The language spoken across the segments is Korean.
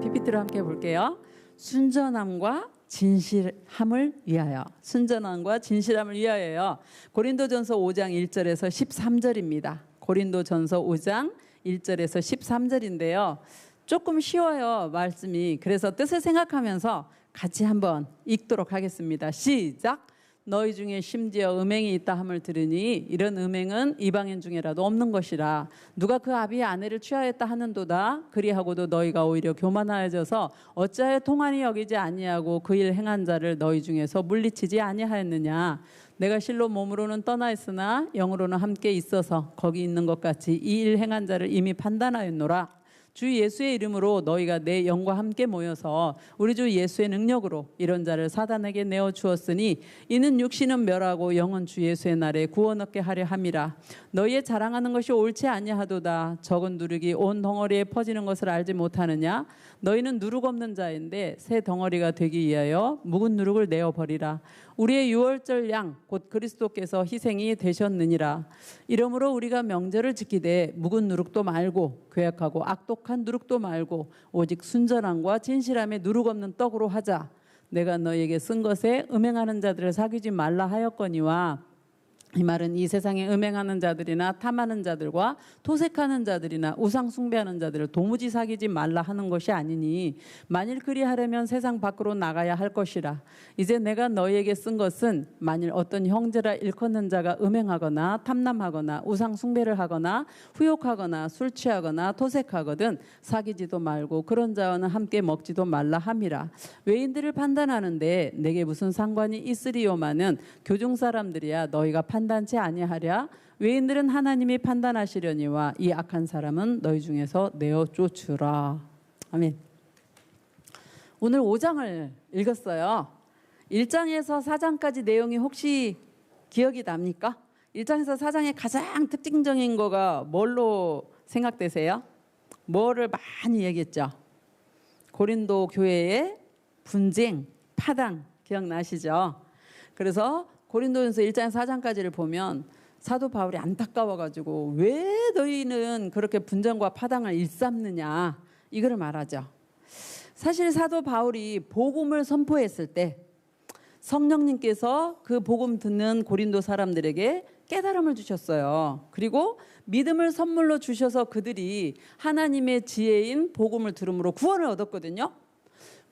PPT로 함께 볼게요. 순전함과 진실함을 위하여. 순전함과 진실함을 위하여요. 고린도전서 5장 1절에서 13절입니다. 고린도전서 5장 1절에서 13절인데요. 조금 쉬워요, 말씀이. 그래서 뜻을 생각하면서 같이 한번 읽도록 하겠습니다. 시작! 너희 중에 심지어 음행이 있다 함을 들으니 이런 음행은 이방인 중에라도 없는 것이라. 누가 그 아비의 아내를 취하였다 하는도다. 그리하고도 너희가 오히려 교만하여져서 어찌하여 통한이 여기지 아니하고 그 일 행한 자를 너희 중에서 물리치지 아니하였느냐. 내가 실로 몸으로는 떠나 있으나 영으로는 함께 있어서 거기 있는 것 같이 이 일 행한 자를 이미 판단하였노라. 주 예수의 이름으로 너희가 내 영과 함께 모여서 우리 주 예수의 능력으로 이런 자를 사단에게 내어 주었으니 이는 육신은 멸하고 영은 주 예수의 날에 구원 얻게 하려 함이라. 너희의 자랑하는 것이 옳지 아니하도다. 적은 누룩이 온 덩어리에 퍼지는 것을 알지 못하느냐. 너희는 누룩 없는 자인데 새 덩어리가 되기 위하여 묵은 누룩을 내어버리라. 우리의 유월절 양 곧 그리스도께서 희생이 되셨느니라. 이러므로 우리가 명절을 지키되 묵은 누룩도 말고 괴악하고 악독한 누룩도 말고 오직 순전함과 진실함에 누룩 없는 떡으로 하자. 내가 너희에게 쓴 것에 음행하는 자들을 사귀지 말라 하였거니와. 이 말은 이 세상에 음행하는 자들이나 탐하는 자들과 토색하는 자들이나 우상 숭배하는 자들을 도무지 사귀지 말라 하는 것이 아니니 만일 그리하려면 세상 밖으로 나가야 할 것이라. 이제 내가 너희에게 쓴 것은 만일 어떤 형제라 일컫는 자가 음행하거나 탐남하거나 우상 숭배를 하거나 후욕하거나 술 취하거나 토색하거든 사귀지도 말고 그런 자와는 함께 먹지도 말라 함이라. 외인들을 판단하는데 내게 무슨 상관이 있으리요마는 교중 사람들이야 너희가 판단치 아니하랴. 외인들은 하나님이 판단하시려니와 이 악한 사람은 너희 중에서 내어 쫓으라. 아멘. 오늘 5장을 읽었어요. 1장에서 4장까지 내용이 혹시 기억이 납니까? 1장에서 4장의 가장 특징적인 거가 뭘로 생각되세요? 뭐를 많이 얘기했죠? 고린도 교회의 분쟁, 파당 기억나시죠? 그래서 고린도전서 1장 4장까지를 보면 사도 바울이 안타까워가지고 왜 너희는 그렇게 분쟁과 파당을 일삼느냐 이거를 말하죠. 사실 사도 바울이 복음을 선포했을 때 성령님께서 그 복음 듣는 고린도 사람들에게 깨달음을 주셨어요. 그리고 믿음을 선물로 주셔서 그들이 하나님의 지혜인 복음을 들음으로 구원을 얻었거든요.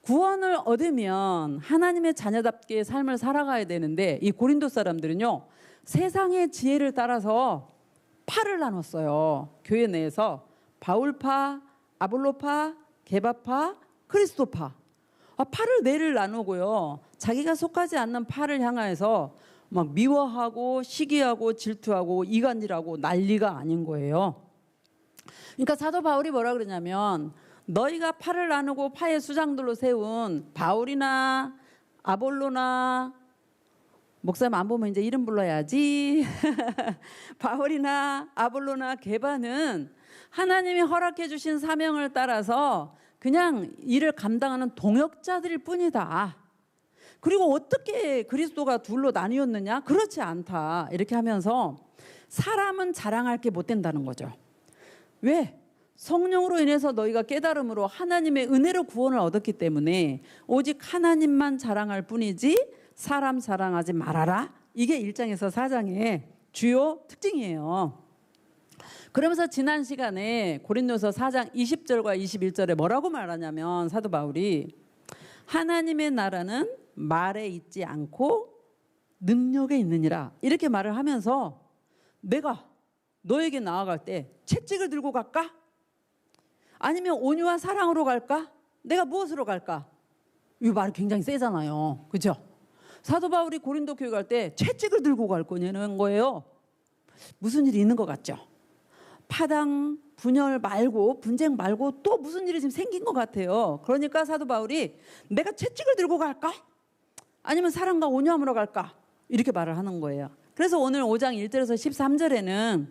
구원을 얻으면 하나님의 자녀답게 삶을 살아가야 되는데 이 고린도 사람들은요. 세상의 지혜를 따라서 파를 나눴어요. 교회 내에서 바울파, 아볼로파, 게바파, 그리스도파. 파를 뇌를 나누고요. 자기가 속하지 않는 파를 향하여서 막 미워하고 시기하고 질투하고 이간질하고 난리가 아닌 거예요. 그러니까 사도 바울이 뭐라 그러냐면 너희가 파를 나누고 파의 수장들로 세운 바울이나 아볼로나 목사님 안 보면 이제 이름 불러야지. 바울이나 아볼로나 게바는 하나님이 허락해 주신 사명을 따라서 그냥 일을 감당하는 동역자들일 뿐이다. 그리고 어떻게 그리스도가 둘로 나뉘었느냐? 그렇지 않다. 이렇게 하면서 사람은 자랑할 게 못 된다는 거죠. 왜? 성령으로 인해서 너희가 깨달음으로 하나님의 은혜로 구원을 얻었기 때문에 오직 하나님만 자랑할 뿐이지 사람 자랑하지 말아라. 이게 1장에서 4장의 주요 특징이에요. 그러면서 지난 시간에 고린도서 4장 20절과 21절에 뭐라고 말하냐면 사도 바울이 하나님의 나라는 말에 있지 않고 능력에 있느니라 이렇게 말을 하면서 내가 너에게 나아갈 때 채찍을 들고 갈까? 아니면 온유와 사랑으로 갈까? 내가 무엇으로 갈까? 이 말이 굉장히 세잖아요. 그죠? 사도 바울이 고린도 교회 갈 때 채찍을 들고 갈 거냐는 거예요. 무슨 일이 있는 것 같죠? 파당, 분열 말고 분쟁 말고 또 무슨 일이 지금 생긴 것 같아요. 그러니까 사도 바울이 내가 채찍을 들고 갈까? 아니면 사랑과 온유함으로 갈까? 이렇게 말을 하는 거예요. 그래서 오늘 5장 1절에서 13절에는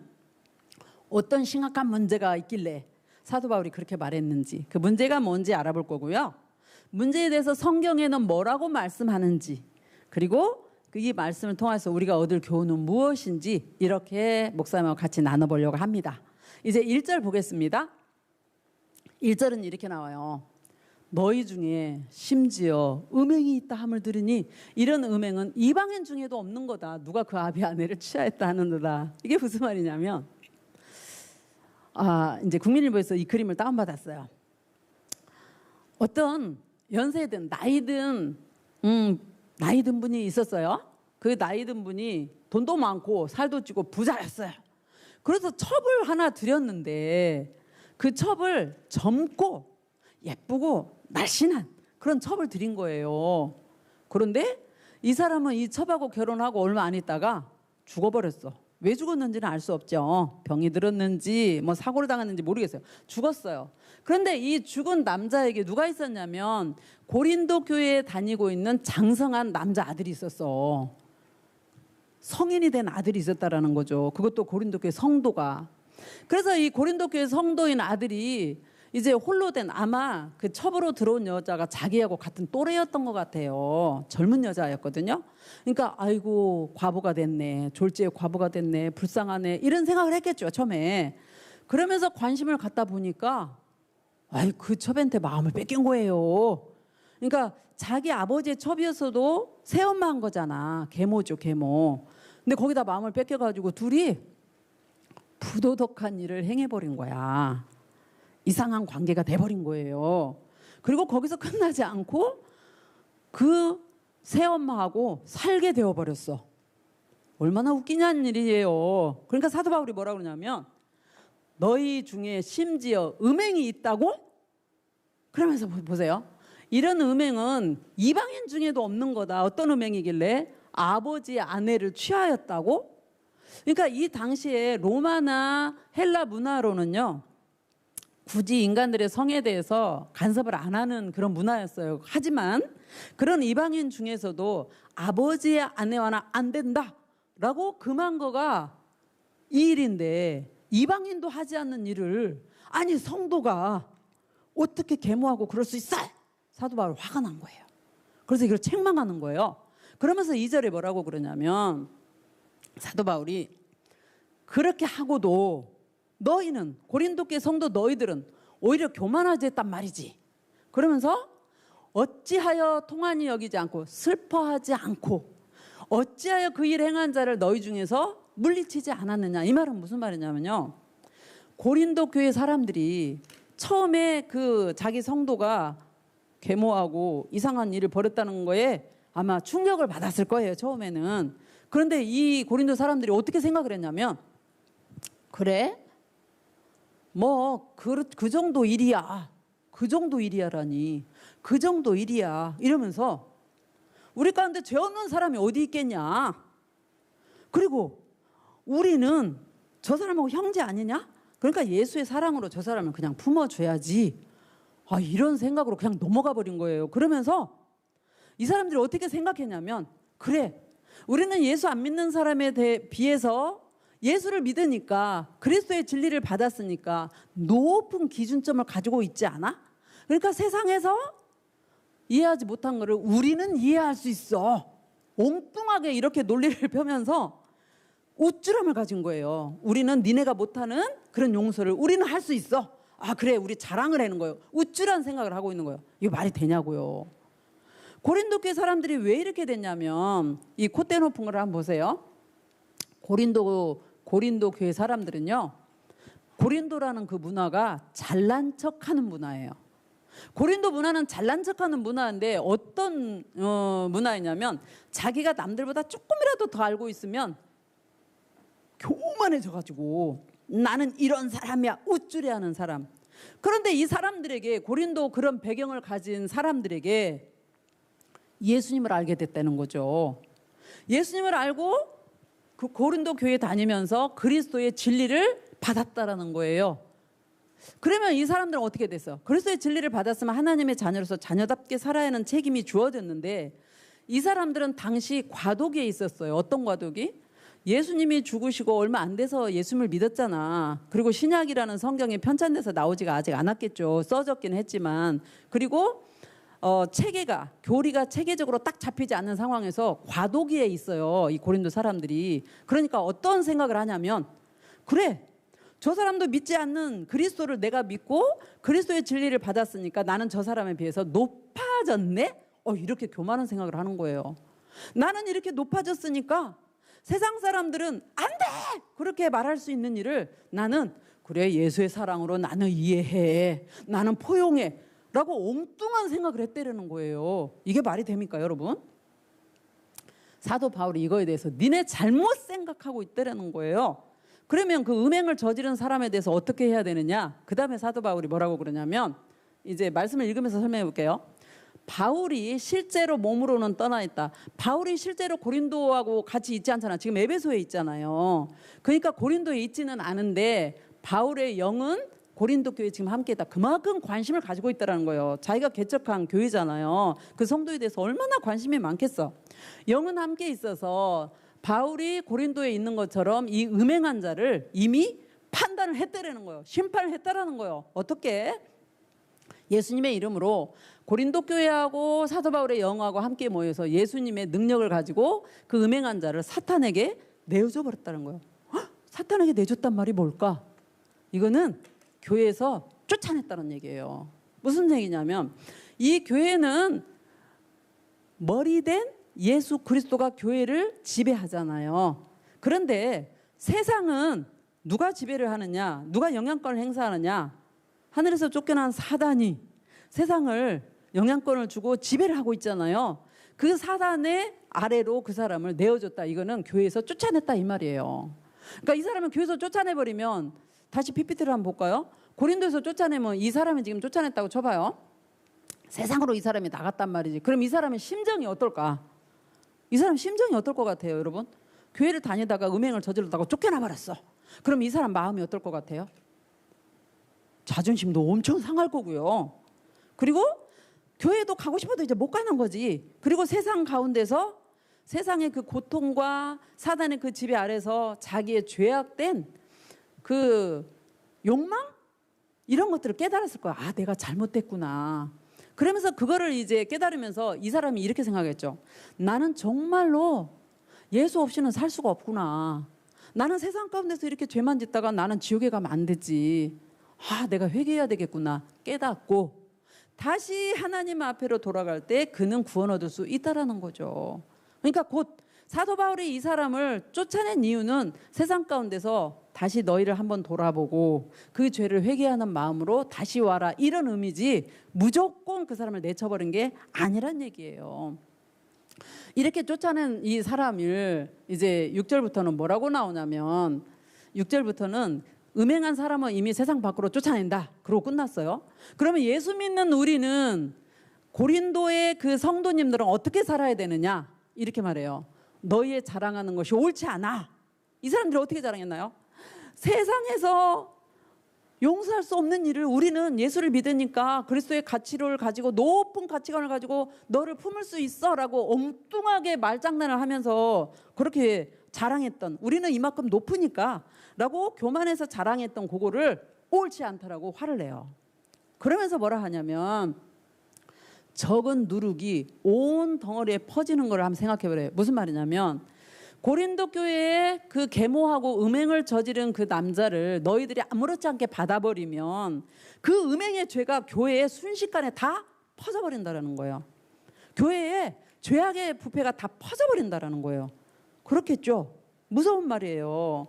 어떤 심각한 문제가 있길래 사도 바울이 그렇게 말했는지 그 문제가 뭔지 알아볼 거고요. 문제에 대해서 성경에는 뭐라고 말씀하는지 그리고 이 말씀을 통해서 우리가 얻을 교훈은 무엇인지 이렇게 목사님하고 같이 나눠보려고 합니다. 이제 1절 보겠습니다. 1절은 이렇게 나와요. 너희 중에 심지어 음행이 있다 함을 들으니 이런 음행은 이방인 중에도 없는 거다. 누가 그 아비 아내를 취하였다 하는도다. 이게 무슨 말이냐면 이제 국민일보에서 이 그림을 다운받았어요. 어떤 연세든 나이든 분이 있었어요. 그 나이든 분이 돈도 많고 살도 찌고 부자였어요. 그래서 첩을 하나 드렸는데 그 첩을 젊고 예쁘고 날씬한 그런 첩을 드린 거예요. 그런데 이 사람은 이 첩하고 결혼하고 얼마 안 있다가 죽어버렸어. 왜 죽었는지는 알 수 없죠. 병이 들었는지 뭐 사고를 당했는지 모르겠어요. 죽었어요. 그런데 이 죽은 남자에게 누가 있었냐면 고린도 교회에 다니고 있는 장성한 남자 아들이 있었어. 성인이 된 아들이 있었다라는 거죠. 그것도 고린도 교회 성도가. 그래서 이 고린도 교회 성도인 아들이 이제 홀로 된 아마 그 첩으로 들어온 여자가 자기하고 같은 또래였던 것 같아요. 젊은 여자였거든요. 그러니까 아이고 과부가 됐네. 졸지에 과부가 됐네. 불쌍하네. 이런 생각을 했겠죠. 처음에. 그러면서 관심을 갖다 보니까 그 첩한테 마음을 뺏긴 거예요. 그러니까 자기 아버지의 첩이었어도 새엄마 한 거잖아. 계모죠, 계모. 근데 거기다 마음을 뺏겨가지고 둘이 부도덕한 일을 행해버린 거야. 이상한 관계가 돼버린 거예요. 그리고 거기서 끝나지 않고 그 새엄마하고 살게 되어버렸어. 얼마나 웃기냐는 일이에요. 그러니까 사도 바울이 뭐라고 그러냐면 너희 중에 심지어 음행이 있다고? 그러면서 보세요. 이런 음행은 이방인 중에도 없는 거다. 어떤 음행이길래? 아버지의 아내를 취하였다고? 그러니까 이 당시에 로마나 헬라 문화로는요. 굳이 인간들의 성에 대해서 간섭을 안 하는 그런 문화였어요. 하지만 그런 이방인 중에서도 아버지의 아내와는 안 된다라고 금한 거가 이 일인데 이방인도 하지 않는 일을 아니 성도가 어떻게 계모하고 그럴 수 있어? 사도 바울 화가 난 거예요. 그래서 이걸 책망하는 거예요. 그러면서 2절에 뭐라고 그러냐면 사도 바울이 그렇게 하고도 너희는 고린도 교회 성도 너희들은 오히려 교만하지 했단 말이지. 그러면서 어찌하여 통한이 여기지 않고 슬퍼하지 않고 어찌하여 그 일 행한 자를 너희 중에서 물리치지 않았느냐. 이 말은 무슨 말이냐면요. 고린도 교회 사람들이 처음에 그 자기 성도가 계모하고 이상한 일을 벌였다는 거에 아마 충격을 받았을 거예요. 처음에는. 그런데 이 고린도 사람들이 어떻게 생각을 했냐면 그래? 뭐 그 정도 일이야. 그 정도 일이야라니. 그 정도 일이야. 이러면서 우리 가운데 죄 없는 사람이 어디 있겠냐. 그리고 우리는 저 사람하고 형제 아니냐? 그러니까 예수의 사랑으로 저 사람을 그냥 품어줘야지. 이런 생각으로 그냥 넘어가 버린 거예요. 그러면서 이 사람들이 어떻게 생각했냐면 그래 우리는 예수 안 믿는 사람에 비해서 예수를 믿으니까 그리스도의 진리를 받았으니까 높은 기준점을 가지고 있지 않아? 그러니까 세상에서 이해하지 못한 거를 우리는 이해할 수 있어. 엉뚱하게 이렇게 논리를 펴면서 우쭐함을 가진 거예요. 우리는 니네가 못하는 그런 용서를 우리는 할 수 있어. 그래 우리 자랑을 하는 거예요. 우쭐한 생각을 하고 있는 거예요. 이거 말이 되냐고요. 고린도 교회 사람들이 왜 이렇게 됐냐면 이 콧대 높은 걸 한번 보세요. 고린도 교회 사람들은요. 고린도라는 그 문화가 잘난 척하는 문화예요. 고린도 문화는 잘난 척하는 문화인데 어떤 문화이냐면 자기가 남들보다 조금이라도 더 알고 있으면 교만해져가지고 나는 이런 사람이야 우쭐해하는 사람. 그런데 이 사람들에게 고린도 그런 배경을 가진 사람들에게 예수님을 알게 됐다는 거죠. 예수님을 알고 그 고린도 교회 다니면서 그리스도의 진리를 받았다라는 거예요. 그러면 이 사람들은 어떻게 됐어? 그리스도의 진리를 받았으면 하나님의 자녀로서 자녀답게 살아야 하는 책임이 주어졌는데 이 사람들은 당시 과도기에 있었어요. 어떤 과도기? 예수님이 죽으시고 얼마 안 돼서 예수님을 믿었잖아. 그리고 신약이라는 성경이 편찬돼서 나오지가 아직 않았겠죠. 써졌긴 했지만. 그리고 체계가 교리가 체계적으로 딱 잡히지 않는 상황에서 과도기에 있어요. 이 고린도 사람들이. 그러니까 어떤 생각을 하냐면 그래 저 사람도 믿지 않는 그리스도를 내가 믿고 그리스도의 진리를 받았으니까 나는 저 사람에 비해서 높아졌네? 이렇게 교만한 생각을 하는 거예요. 나는 이렇게 높아졌으니까 세상 사람들은 안 돼! 그렇게 말할 수 있는 일을 나는 그래, 예수의 사랑으로 나는 이해해, 나는 포용해 라고 엉뚱한 생각을 했다는 거예요. 이게 말이 됩니까, 여러분? 사도 바울이 이거에 대해서 니네 잘못 생각하고 있다는 거예요. 그러면 그 음행을 저지른 사람에 대해서 어떻게 해야 되느냐? 그 다음에 사도 바울이 뭐라고 그러냐면, 이제 말씀을 읽으면서 설명해 볼게요. 바울이 실제로 몸으로는 떠나 있다. 바울이 실제로 고린도하고 같이 있지 않잖아. 지금 에베소에 있잖아요. 그러니까 고린도에 있지는 않은데 바울의 영은 고린도 교회에 지금 함께 있다. 그만큼 관심을 가지고 있다는 거예요. 자기가 개척한 교회잖아요. 그 성도에 대해서 얼마나 관심이 많겠어. 영은 함께 있어서 바울이 고린도에 있는 것처럼 이 음행한 자를 이미 판단을 했다라는 거예요. 심판을 했다라는 거예요. 어떻게? 예수님의 이름으로 고린도 교회하고 사도 바울의 영하고 함께 모여서 예수님의 능력을 가지고 그 음행한 자를 사탄에게 내어줘 버렸다는 거예요. 사탄에게 내줬단 말이 뭘까? 이거는 교회에서 쫓아냈다는 얘기예요. 무슨 얘기냐면 이 교회는 머리된 예수 그리스도가 교회를 지배하잖아요. 그런데 세상은 누가 지배를 하느냐? 누가 영향권을 행사하느냐? 하늘에서 쫓겨난 사단이 세상을 영향권을 주고 지배를 하고 있잖아요. 그 사단의 아래로 그 사람을 내어줬다. 이거는 교회에서 쫓아냈다 이 말이에요. 그러니까 이 사람을 교회에서 쫓아내버리면 다시 PPT를 한번 볼까요? 고린도에서 쫓아내면 이 사람이 지금 쫓아냈다고 쳐봐요. 세상으로 이 사람이 나갔단 말이지. 그럼 이 사람의 심정이 어떨까? 이 사람 심정이 어떨 것 같아요, 여러분? 교회를 다니다가 음행을 저질렀다고 쫓겨나버렸어. 그럼 이 사람 마음이 어떨 것 같아요? 자존심도 엄청 상할 거고요. 그리고 교회도 가고 싶어도 이제 못 가는 거지. 그리고 세상 가운데서 세상의 그 고통과 사단의 그 지배 아래서 자기의 죄악된 그 욕망? 이런 것들을 깨달았을 거야. 아, 내가 잘못됐구나. 그러면서 그거를 이제 깨달으면서 이 사람이 이렇게 생각했죠. 나는 정말로 예수 없이는 살 수가 없구나. 나는 세상 가운데서 이렇게 죄만 짓다가 나는 지옥에 가면 안 되지. 아, 내가 회개해야 되겠구나. 깨닫고 다시 하나님 앞으로 돌아갈 때 그는 구원 얻을 수 있다라는 거죠. 그러니까 곧 사도 바울이 이 사람을 쫓아낸 이유는 세상 가운데서 다시 너희를 한번 돌아보고 그 죄를 회개하는 마음으로 다시 와라 이런 의미지 무조건 그 사람을 내쳐버린 게 아니란 얘기예요. 이렇게 쫓아낸 이 사람을 이제 6절부터는 뭐라고 나오냐면 6절부터는 음행한 사람은 이미 세상 밖으로 쫓아낸다. 그러고 끝났어요. 그러면 예수 믿는 우리는 고린도의 그 성도님들은 어떻게 살아야 되느냐? 이렇게 말해요. 너희의 자랑하는 것이 옳지 않아. 이 사람들이 어떻게 자랑했나요? 세상에서 용서할 수 없는 일을 우리는 예수를 믿으니까 그리스도의 가치를 가지고 높은 가치관을 가지고 너를 품을 수 있어 라고 엉뚱하게 말장난을 하면서 그렇게 자랑했던, 우리는 이만큼 높으니까 라고 교만해서 자랑했던 그거를 옳지 않다라고 화를 내요. 그러면서 뭐라 하냐면 적은 누룩이 온 덩어리에 퍼지는 걸 한번 생각해보래요. 무슨 말이냐면 고린도 교회에 그 계모하고 음행을 저지른 그 남자를 너희들이 아무렇지 않게 받아버리면 그 음행의 죄가 교회에 순식간에 다 퍼져버린다라는 거예요. 교회에 죄악의 부패가 다 퍼져버린다라는 거예요. 그렇겠죠? 무서운 말이에요.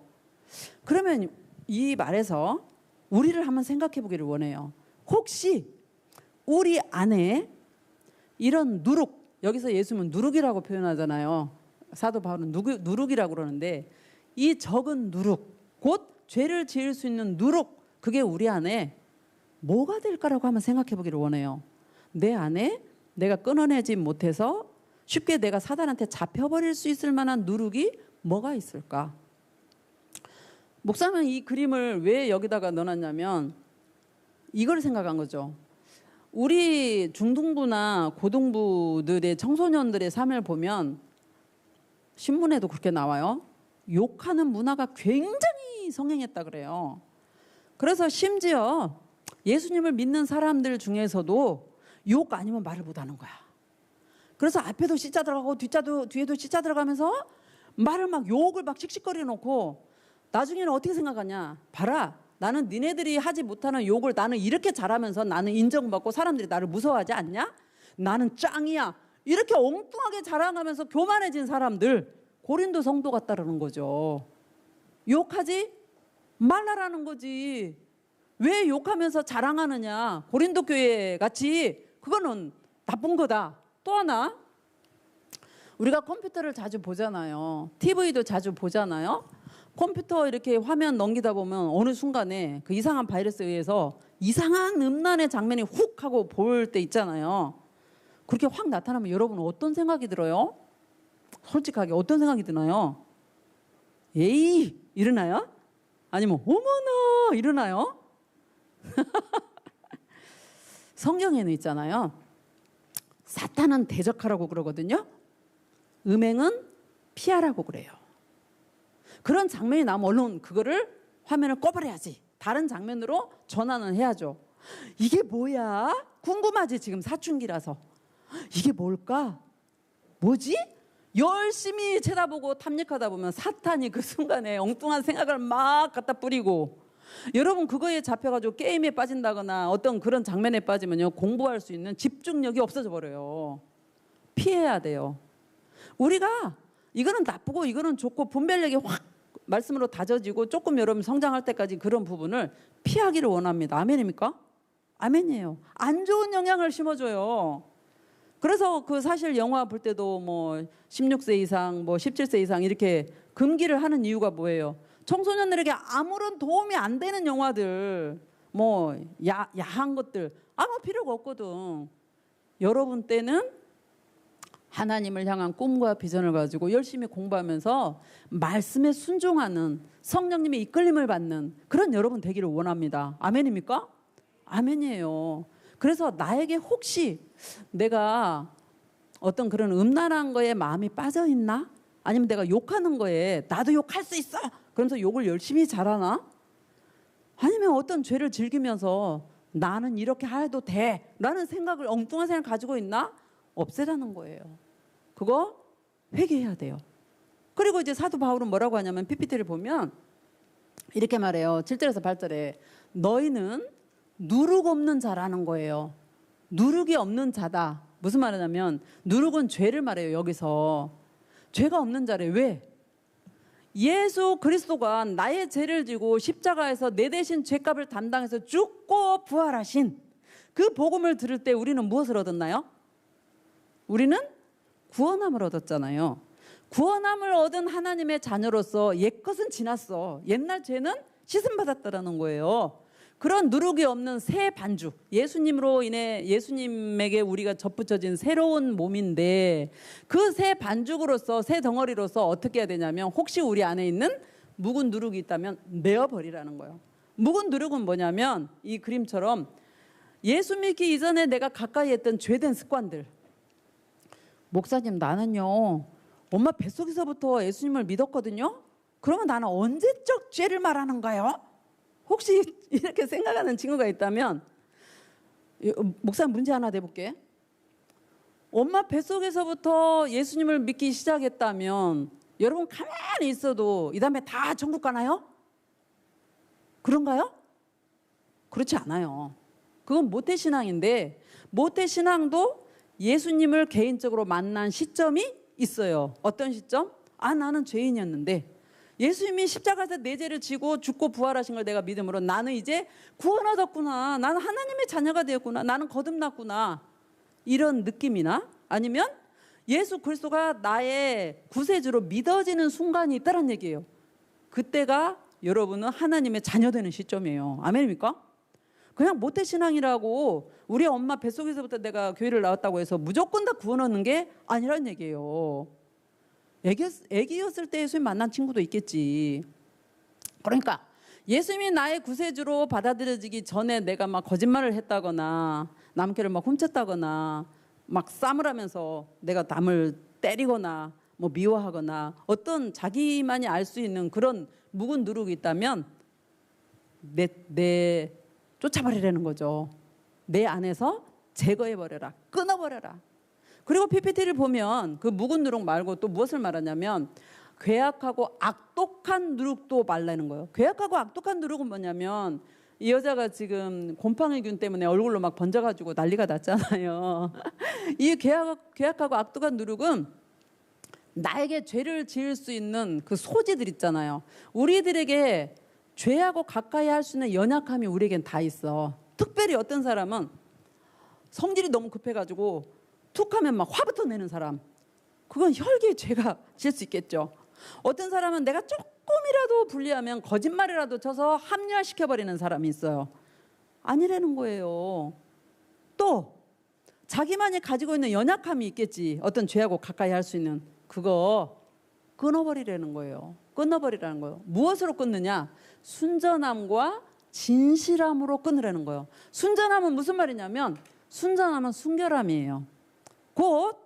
그러면 이 말에서 우리를 한번 생각해 보기를 원해요. 혹시 우리 안에 이런 누룩, 여기서 예수님은 누룩이라고 표현하잖아요. 사도 바울은 누룩이라고 그러는데 이 적은 누룩, 곧 죄를 지을 수 있는 누룩, 그게 우리 안에 뭐가 될까라고 한번 생각해 보기를 원해요. 내 안에 내가 끊어내지 못해서 쉽게 내가 사단한테 잡혀버릴 수 있을 만한 누룩이 뭐가 있을까? 목사는 이 그림을 왜 여기다가 넣어놨냐면 이걸 생각한 거죠. 우리 중등부나 고등부들의 청소년들의 삶을 보면 신문에도 그렇게 나와요. 욕하는 문화가 굉장히 성행했다 그래요. 그래서 심지어 예수님을 믿는 사람들 중에서도 욕 아니면 말을 못하는 거야. 그래서 앞에도 씻자 들어가고 뒤에도 씻자 들어가면서 말을 막 욕을 막 씩씩거려 놓고 나중에는 어떻게 생각하냐. 봐라, 나는 니네들이 하지 못하는 욕을 나는 이렇게 잘하면서 나는 인정받고 사람들이 나를 무서워하지 않냐? 나는 짱이야. 이렇게 엉뚱하게 자랑하면서 교만해진 사람들, 고린도 성도 같다라는 거죠. 욕하지 말라라는 거지. 왜 욕하면서 자랑하느냐? 고린도 교회 같이 그거는 나쁜 거다. 또 하나, 우리가 컴퓨터를 자주 보잖아요. TV도 자주 보잖아요. 컴퓨터 이렇게 화면 넘기다 보면 어느 순간에 그 이상한 바이러스에 의해서 이상한 음란의 장면이 훅 하고 볼 때 있잖아요. 그렇게 확 나타나면 여러분은 어떤 생각이 들어요? 솔직하게 어떤 생각이 드나요? 에이 이러나요? 아니면 어머나 이러나요? 성경에는 있잖아요. 사탄은 대적하라고 그러거든요. 음행은 피하라고 그래요. 그런 장면이 나오면 얼른 그거를 화면을 꺼버려야지. 다른 장면으로 전환을 해야죠. 이게 뭐야? 궁금하지 지금 사춘기라서. 이게 뭘까? 뭐지? 열심히 쳐다보고 탐닉하다 보면 사탄이 그 순간에 엉뚱한 생각을 막 갖다 뿌리고, 여러분 그거에 잡혀가지고 게임에 빠진다거나 어떤 그런 장면에 빠지면요 공부할 수 있는 집중력이 없어져 버려요. 피해야 돼요. 우리가 이거는 나쁘고 이거는 좋고 분별력이 확 말씀으로 다져지고 조금 여러분 성장할 때까지 그런 부분을 피하기를 원합니다. 아멘입니까? 아멘이에요. 안 좋은 영향을 심어줘요. 그래서 그 사실 영화 볼 때도 뭐 16세 이상, 뭐 17세 이상 이렇게 금기를 하는 이유가 뭐예요? 청소년들에게 아무런 도움이 안 되는 영화들, 뭐 야한 것들 아무 필요가 없거든. 여러분 때는 하나님을 향한 꿈과 비전을 가지고 열심히 공부하면서 말씀에 순종하는, 성령님의 이끌림을 받는 그런 여러분 되기를 원합니다. 아멘입니까? 아멘이에요. 그래서 나에게 혹시 내가 어떤 그런 음란한 거에 마음이 빠져 있나? 아니면 내가 욕하는 거에 나도 욕할 수 있어! 그러면서 욕을 열심히 잘하나? 아니면 어떤 죄를 즐기면서 나는 이렇게 해도 돼! 라는 생각을, 엉뚱한 생각을 가지고 있나? 없애라는 거예요. 그거 회개해야 돼요. 그리고 이제 사도 바울은 뭐라고 하냐면 PPT를 보면 이렇게 말해요. 7절에서 8절에 너희는 누룩 없는 자라는 거예요. 누룩이 없는 자다. 무슨 말이냐면 누룩은 죄를 말해요. 여기서 죄가 없는 자래. 왜? 예수 그리스도가 나의 죄를 지고 십자가에서 내 대신 죄값을 담당해서 죽고 부활하신 그 복음을 들을 때 우리는 무엇을 얻었나요? 우리는 구원함을 얻었잖아요. 구원함을 얻은 하나님의 자녀로서 옛것은 지났어. 옛날 죄는 씻음받았다라는 거예요. 그런 누룩이 없는 새 반죽, 예수님으로 인해 예수님에게 우리가 접붙여진 새로운 몸인데 그 새 반죽으로서, 새 덩어리로서 어떻게 해야 되냐면 혹시 우리 안에 있는 묵은 누룩이 있다면 내어버리라는 거예요. 묵은 누룩은 뭐냐면 이 그림처럼 예수 믿기 이전에 내가 가까이 했던 죄된 습관들. 목사님 나는요 엄마 뱃속에서부터 예수님을 믿었거든요. 그러면 나는 언제적 죄를 말하는가요? 혹시 이렇게 생각하는 친구가 있다면 목사님 문제 하나 내볼게. 엄마 뱃속에서부터 예수님을 믿기 시작했다면 여러분 가만히 있어도 이 다음에 다 천국 가나요? 그런가요? 그렇지 않아요. 그건 모태신앙인데 모태신앙도 예수님을 개인적으로 만난 시점이 있어요. 어떤 시점? 아 나는 죄인이었는데 예수님이 십자가에서 내 죄를 지고 죽고 부활하신 걸 내가 믿음으로 나는 이제 구원 얻었구나. 나는 하나님의 자녀가 되었구나. 나는 거듭났구나. 이런 느낌이나 아니면 예수 그리스도가 나의 구세주로 믿어지는 순간이 있다는 얘기예요. 그때가 여러분은 하나님의 자녀 되는 시점이에요. 아멘입니까? 그냥 모태신앙이라고 우리 엄마 뱃속에서부터 내가 교회를 나왔다고 해서 무조건 다 구원 얻는 게 아니란 얘기예요. 애기였을 때 예수님 만난 친구도 있겠지. 그러니까 예수님이 나의 구세주로 받아들여지기 전에 내가 막 거짓말을 했다거나 남캐를 막 훔쳤다거나 막 싸움을 하면서 내가 남을 때리거나 뭐 미워하거나 어떤 자기만이 알 수 있는 그런 묵은 누룩이 있다면 내 쫓아버리라는 거죠. 내 안에서 제거해버려라. 끊어버려라. 그리고 PPT를 보면 그 묵은 누룩 말고 또 무엇을 말하냐면 괴악하고 악독한 누룩도 말라는 거예요. 괴악하고 악독한 누룩은 뭐냐면 이 여자가 지금 곰팡이균 때문에 얼굴로 막 번져가지고 난리가 났잖아요. 이 괴악하고 악독한 누룩은 나에게 죄를 지을 수 있는 그 소지들 있잖아요. 우리들에게 죄하고 가까이 할 수 있는 연약함이 우리에겐 다 있어. 특별히 어떤 사람은 성질이 너무 급해가지고 툭 하면 막 화부터 내는 사람, 그건 혈기에 죄가 지을 수 있겠죠. 어떤 사람은 내가 조금이라도 불리하면 거짓말이라도 쳐서 합리화시켜버리는 사람이 있어요. 아니라는 거예요. 또 자기만이 가지고 있는 연약함이 있겠지. 어떤 죄하고 가까이 할 수 있는, 그거 끊어버리라는 거예요. 끊어버리라는 거예요. 무엇으로 끊느냐? 순전함과 진실함으로 끊으라는 거예요. 순전함은 무슨 말이냐면, 순전함은 순결함이에요. 곧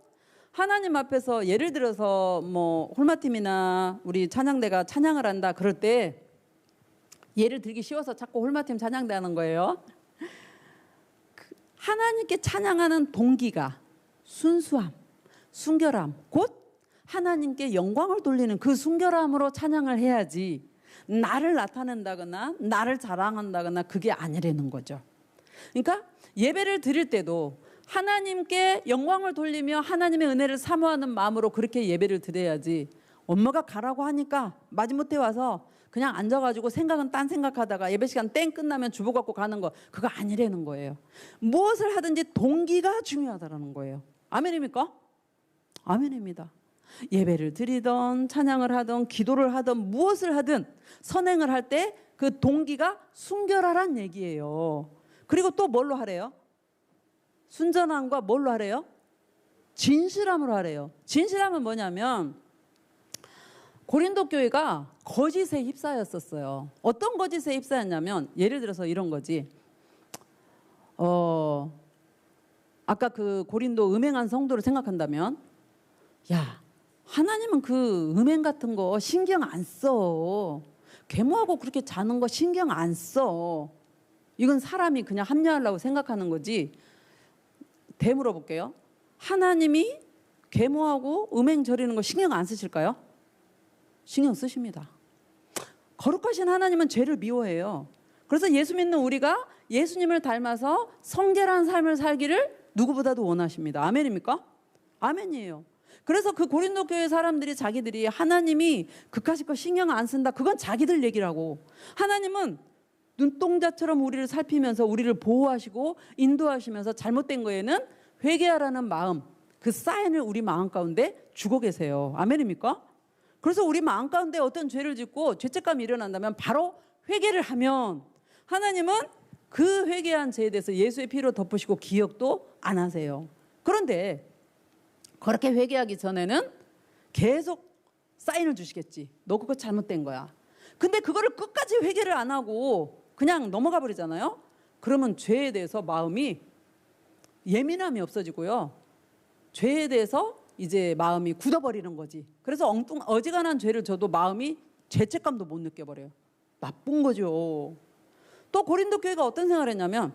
하나님 앞에서 예를 들어서 뭐 홀마팀이나 우리 찬양대가 찬양을 한다 그럴 때 예를 들기 쉬워서 자꾸 홀마팀 찬양대 하는 거예요. 하나님께 찬양하는 동기가 순수함, 순결함, 곧 하나님께 영광을 돌리는 그 순결함으로 찬양을 해야지 나를 나타낸다거나 나를 자랑한다거나 그게 아니라는 거죠. 그러니까 예배를 드릴 때도 하나님께 영광을 돌리며 하나님의 은혜를 사모하는 마음으로 그렇게 예배를 드려야지, 엄마가 가라고 하니까 마지못해 와서 그냥 앉아가지고 생각은 딴 생각하다가 예배 시간 땡 끝나면 주보 갖고 가는 거, 그거 아니라는 거예요. 무엇을 하든지 동기가 중요하다는 거예요. 아멘입니까? 아멘입니다. 예배를 드리던 찬양을 하던 기도를 하던 무엇을 하든 선행을 할 때 그 동기가 순결하란 얘기예요. 그리고 또 뭘로 하래요? 순전함과 뭘로 하래요? 진실함으로 하래요. 진실함은 뭐냐면 고린도 교회가 거짓에 휩싸였었어요. 어떤 거짓에 휩싸였냐면 예를 들어서 이런 거지. 아까 그 고린도 음행한 성도를 생각한다면, 야, 하나님은 그 음행 같은 거 신경 안 써. 계모하고 그렇게 자는 거 신경 안 써. 이건 사람이 그냥 합리화하려고 생각하는 거지. 되물어 볼게요. 하나님이 계모하고 음행 저리는 거 신경 안 쓰실까요? 신경 쓰십니다. 거룩하신 하나님은 죄를 미워해요. 그래서 예수 믿는 우리가 예수님을 닮아서 성결한 삶을 살기를 누구보다도 원하십니다. 아멘입니까? 아멘이에요. 그래서 그 고린도 교회 사람들이 자기들이 하나님이 그까짓 거 신경 안 쓴다, 그건 자기들 얘기라고. 하나님은 눈동자처럼 우리를 살피면서 우리를 보호하시고 인도하시면서 잘못된 거에는 회개하라는 마음, 그 사인을 우리 마음 가운데 주고 계세요. 아멘입니까? 그래서 우리 마음 가운데 어떤 죄를 짓고 죄책감이 일어난다면 바로 회개를 하면 하나님은 그 회개한 죄에 대해서 예수의 피로 덮으시고 기억도 안 하세요. 그런데 그렇게 회개하기 전에는 계속 사인을 주시겠지. 너 그거 잘못된 거야. 근데 그거를 끝까지 회개를 안 하고 그냥 넘어가 버리잖아요. 그러면 죄에 대해서 마음이 예민함이 없어지고요. 죄에 대해서 이제 마음이 굳어버리는 거지. 그래서 어지간한 죄를 져도 마음이 죄책감도 못 느껴버려요. 나쁜 거죠. 또 고린도 교회가 어떤 생각을 했냐면,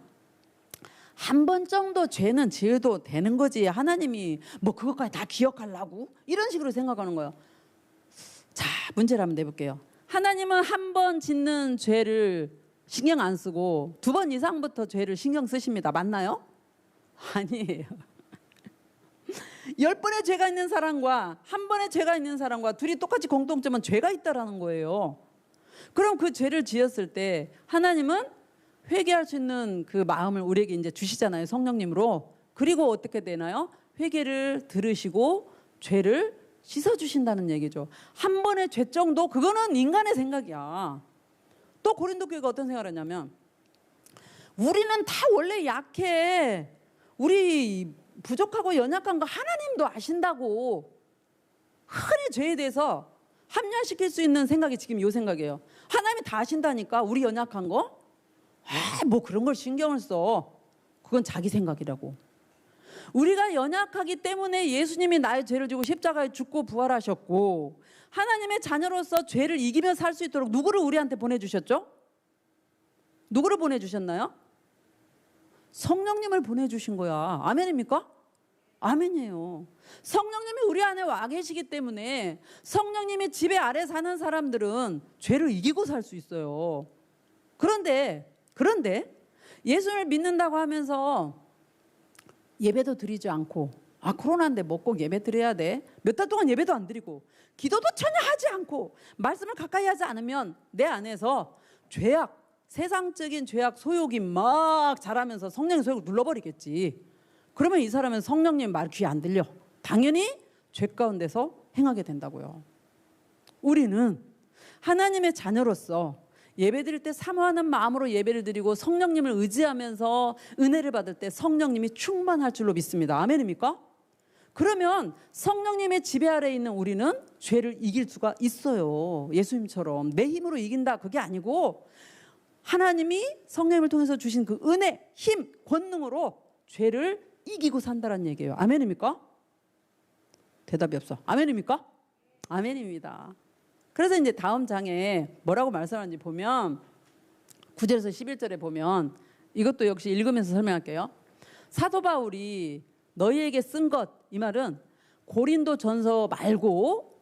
한 번 정도 죄는 지어도 되는 거지, 하나님이 뭐 그것까지 다 기억하려고? 이런 식으로 생각하는 거예요. 자, 문제를 한번 내볼게요. 하나님은 한 번 짓는 죄를 신경 안 쓰고 2번 이상부터 죄를 신경 쓰십니다. 맞나요? 아니에요. 10번의 죄가 있는 사람과 1번의 죄가 있는 사람과 둘이 똑같이 공통점은 죄가 있다라는 거예요. 그럼 그 죄를 지었을 때 하나님은 회개할 수 있는 그 마음을 우리에게 이제 주시잖아요, 성령님으로. 그리고 어떻게 되나요? 회개를 들으시고 죄를 씻어주신다는 얘기죠. 한 번의 죄 정도, 그거는 인간의 생각이야. 또 고린도 교회가 어떤 생각을 했냐면, 우리는 다 원래 약해. 우리 부족하고 연약한 거 하나님도 아신다고. 흔히 죄에 대해서 합리화시킬 수 있는 생각이 지금 이 생각이에요. 하나님이 다 아신다니까, 우리 연약한 거? 뭐 그런 걸 신경을 써. 그건 자기 생각이라고. 우리가 연약하기 때문에 예수님이 나의 죄를 지고 십자가에 죽고 부활하셨고, 하나님의 자녀로서 죄를 이기며 살 수 있도록 누구를 우리한테 보내주셨죠? 누구를 보내주셨나요? 성령님을 보내주신 거야. 아멘입니까? 아멘이에요. 성령님이 우리 안에 와 계시기 때문에 성령님이 지배 아래 사는 사람들은 죄를 이기고 살 수 있어요. 그런데 예수를 믿는다고 하면서 예배도 드리지 않고, 코로나인데 뭐 꼭 예배 드려야 돼? 몇 달 동안 예배도 안 드리고 기도도 전혀 하지 않고 말씀을 가까이 하지 않으면 내 안에서 죄악, 세상적인 죄악 소욕이 막 자라면서 성령의 소욕을 눌러버리겠지. 그러면 이 사람은 성령님 말 귀에 안 들려. 당연히 죄 가운데서 행하게 된다고요. 우리는 하나님의 자녀로서 예배 드릴 때 사모하는 마음으로 예배를 드리고 성령님을 의지하면서 은혜를 받을 때 성령님이 충만할 줄로 믿습니다. 아멘입니까? 그러면 성령님의 지배 아래에 있는 우리는 죄를 이길 수가 있어요. 예수님처럼 내 힘으로 이긴다 그게 아니고 하나님이 성령님을 통해서 주신 그 은혜, 힘, 권능으로 죄를 이기고 산다는 얘기예요. 아멘입니까? 대답이 없어. 아멘입니까? 아멘입니다. 그래서 이제 다음 장에 뭐라고 말씀하는지 보면 9절에서 11절에 보면 이것도 역시 읽으면서 설명할게요. 사도 바울이 너희에게 쓴 것, 이 말은 고린도 전서 말고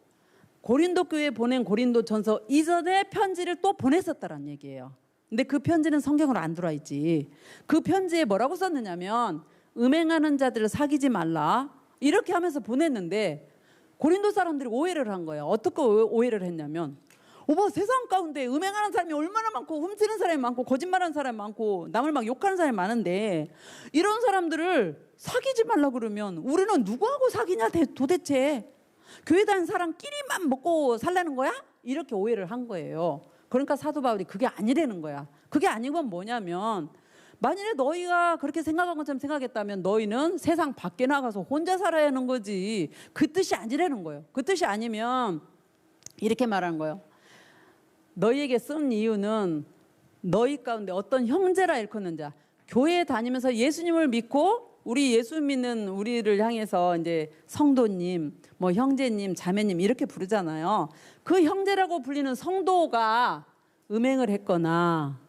고린도 교회에 보낸 고린도 전서 이전에 편지를 또 보냈었다는 얘기예요. 근데 그 편지는 성경으로 안 들어와 있지. 그 편지에 뭐라고 썼느냐면 음행하는 자들을 사귀지 말라 이렇게 하면서 보냈는데 고린도 사람들이 오해를 한 거예요. 어떻게 오해를 했냐면 세상 가운데 음행하는 사람이 얼마나 많고 훔치는 사람이 많고 거짓말하는 사람이 많고 남을 막 욕하는 사람이 많은데 이런 사람들을 사귀지 말라 그러면 우리는 누구하고 사귀냐 도대체. 교회 다니는 사람끼리만 먹고 살라는 거야? 이렇게 오해를 한 거예요. 그러니까 사도 바울이 그게 아니라는 거야. 그게 아니고 뭐냐면 만일에 너희가 그렇게 생각한 것처럼 생각했다면 너희는 세상 밖에 나가서 혼자 살아야 하는 거지. 그 뜻이 아니라는 거예요. 그 뜻이 아니면 이렇게 말하는 거예요. 너희에게 쓴 이유는 너희 가운데 어떤 형제라 일컫는 자, 교회에 다니면서 예수님을 믿고 우리 예수 믿는 우리를 향해서 이제 성도님, 뭐 형제님, 자매님 이렇게 부르잖아요. 그 형제라고 불리는 성도가 음행을 했거나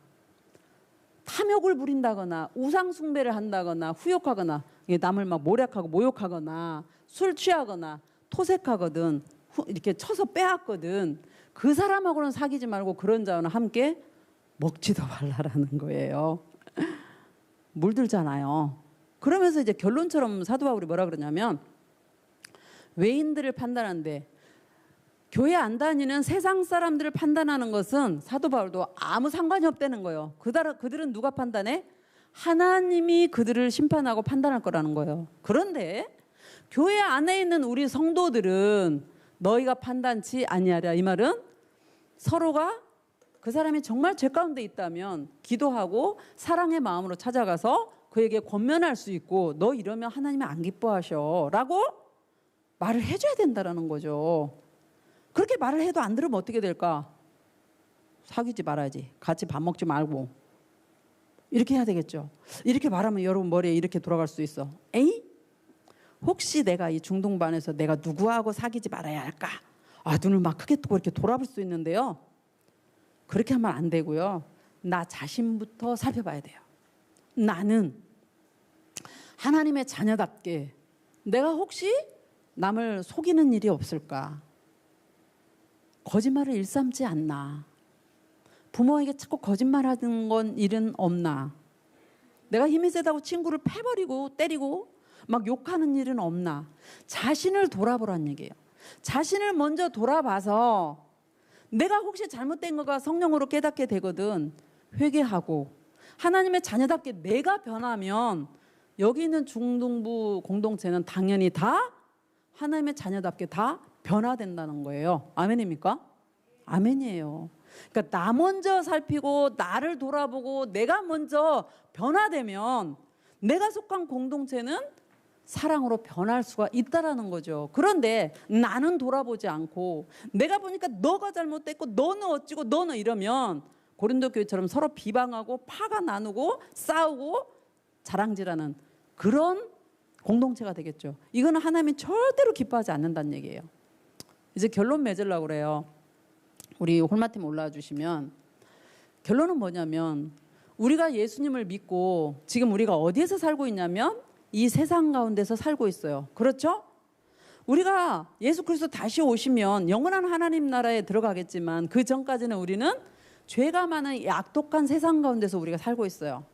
탐욕을 부린다거나 우상 숭배를 한다거나 후욕하거나 남을 막 모략하고 모욕하거나 술 취하거나 토색하거든 이렇게 쳐서 빼앗거든 그 사람하고는 사귀지 말고 그런 자와는 함께 먹지도 말라라는 거예요. 물들잖아요. 그러면서 이제 결론처럼 사도 바울이 뭐라 그러냐면 외인들을 판단하는데 교회 안 다니는 세상 사람들을 판단하는 것은 사도 바울도 아무 상관이 없다는 거예요. 그들은 누가 판단해? 하나님이 그들을 심판하고 판단할 거라는 거예요. 그런데 교회 안에 있는 우리 성도들은 너희가 판단치 아니하랴. 이 말은 서로가 그 사람이 정말 죄 가운데 있다면 기도하고 사랑의 마음으로 찾아가서 그에게 권면할 수 있고 너 이러면 하나님이 안 기뻐하셔 라고 말을 해줘야 된다는 거죠. 그렇게 말을 해도 안 들으면 어떻게 될까? 사귀지 말아야지. 같이 밥 먹지 말고. 이렇게 해야 되겠죠. 이렇게 말하면 여러분 머리에 이렇게 돌아갈 수 있어. 에이? 혹시 내가 이 중동반에서 내가 누구하고 사귀지 말아야 할까? 눈을 막 크게 뜨고 이렇게 돌아볼 수 있는데요. 그렇게 하면 안 되고요. 나 자신부터 살펴봐야 돼요. 나는 하나님의 자녀답게 내가 혹시 남을 속이는 일이 없을까? 거짓말을 일삼지 않나? 부모에게 자꾸 거짓말하는 건 일은 없나? 내가 힘이 세다고 친구를 패버리고 때리고 막 욕하는 일은 없나? 자신을 돌아보란 얘기예요. 자신을 먼저 돌아봐서 내가 혹시 잘못된 거가 성령으로 깨닫게 되거든 회개하고 하나님의 자녀답게 내가 변하면 여기 있는 중동부 공동체는 당연히 다 하나님의 자녀답게 다 변화된다는 거예요. 아멘입니까? 아멘이에요. 그러니까 나 먼저 살피고 나를 돌아보고 내가 먼저 변화되면 내가 속한 공동체는 사랑으로 변할 수가 있다라는 거죠. 그런데 나는 돌아보지 않고 내가 보니까 너가 잘못됐고 너는 어찌고 너는 이러면 고린도 교회처럼 서로 비방하고 파가 나누고 싸우고 자랑질하는 그런 공동체가 되겠죠. 이거는 하나님이 절대로 기뻐하지 않는다는 얘기예요. 이제 결론 맺으려고 그래요. 우리 홀마팀 올라와 주시면 결론은 뭐냐면 우리가 예수님을 믿고 지금 우리가 어디에서 살고 있냐면 이 세상 가운데서 살고 있어요. 그렇죠? 우리가 예수 그리스도 다시 오시면 영원한 하나님 나라에 들어가겠지만 그 전까지는 우리는 죄가 많은 이 악독한 세상 가운데서 우리가 살고 있어요.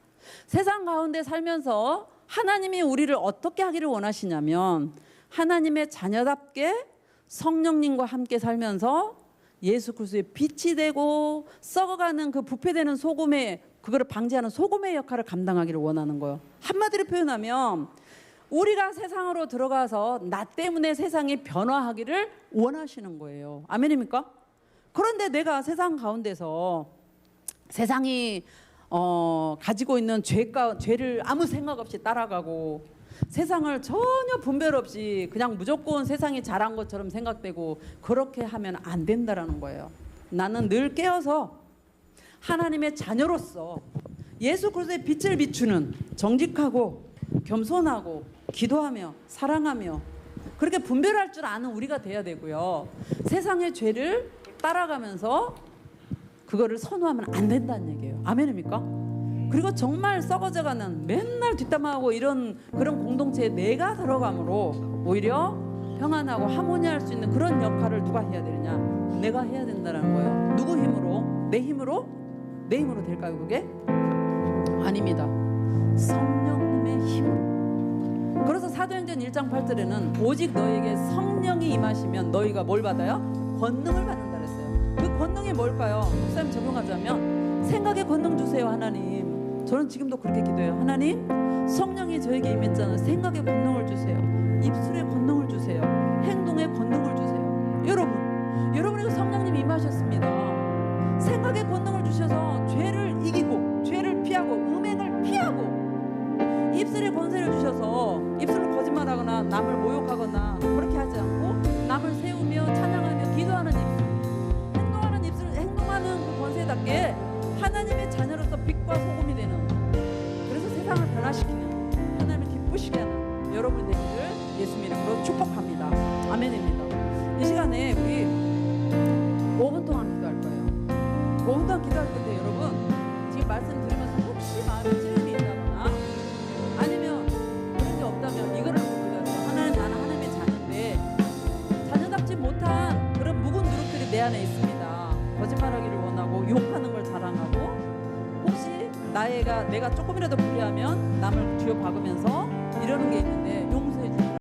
세상 가운데 살면서 하나님이 우리를 어떻게 하기를 원하시냐면 하나님의 자녀답게 성령님과 함께 살면서 예수 그리스도의 빛이 되고 썩어가는 그 부패되는 소금의 그거를 방지하는 소금의 역할을 감당하기를 원하는 거예요. 한마디로 표현하면 우리가 세상으로 들어가서 나 때문에 세상이 변화하기를 원하시는 거예요. 아멘입니까? 그런데 내가 세상 가운데서 세상이 가지고 있는 죄를 아무 생각 없이 따라가고 세상을 전혀 분별 없이 그냥 무조건 세상이 잘한 것처럼 생각되고 그렇게 하면 안 된다라는 거예요. 나는 늘 깨어서 하나님의 자녀로서 예수 그리스도의 빛을 비추는 정직하고 겸손하고 기도하며 사랑하며 그렇게 분별할 줄 아는 우리가 돼야 되고요. 세상의 죄를 따라가면서 그거를 선호하면 안 된다는 얘기예요. 아멘입니까? 그리고 정말 썩어져가는 맨날 뒷담화하고 이런 그런 공동체에 내가 들어감으로 오히려 평안하고 하모니할 수 있는 그런 역할을 누가 해야 되느냐? 내가 해야 된다는 거예요. 누구 힘으로? 내 힘으로? 내 힘으로 될까요 그게? 아닙니다. 성령님의 힘으로. 그래서 사도행전 1장 8절에는 오직 너에게 성령이 임하시면 너희가 뭘 받아요? 권능을 받는다 그랬어요. 그 권능이 뭘까요? 목사님 적용하자면 생각의 권능 주세요 하나님. 저는 지금도 그렇게 기도해요. 하나님 성령이 저에게 임했잖아요. 생각의 권능을 주세요. 입술의 권능을 주세요. 행동의 권능을 주세요. 여러분에게 성령님이 임하셨습니다. 생각의 권능을 주셔서 죄를 이기고 죄를 피하고 음행을 피하고 입술의 권세를 주셔서 입술로 거짓말하거나 남을 모욕하거나 그렇게 하지 않고 남을 세우며 찬양하며 기도하는 입술 행동하는 그 권세답게 하나님의 자녀로서 빛과 소금이 되는 그래서 세상을 변화시키는 하나님을 기쁘시게 하는 여러분 되기를 예수 이름으로 축복합니다. 아멘입니다. 이 시간에 우리 5분 동안 기도할 거예요. 5분 동안 기도할 건데 여러분 지금 말씀 들으면서 혹시 마음에 찔림이 있다거나 아니면 그런 게 없다면 이거를 기도하세요. 하나님 나는 하나님의 자녀인데 자녀답지 못한 그런 묵은 누룩들이 내 안에 있습니다. 거짓말하기를 원하고 욕하는 걸 자랑하고 혹시 내가 조금이라도 불리하면 남을 뒤어박으면서 이러는 게 있는데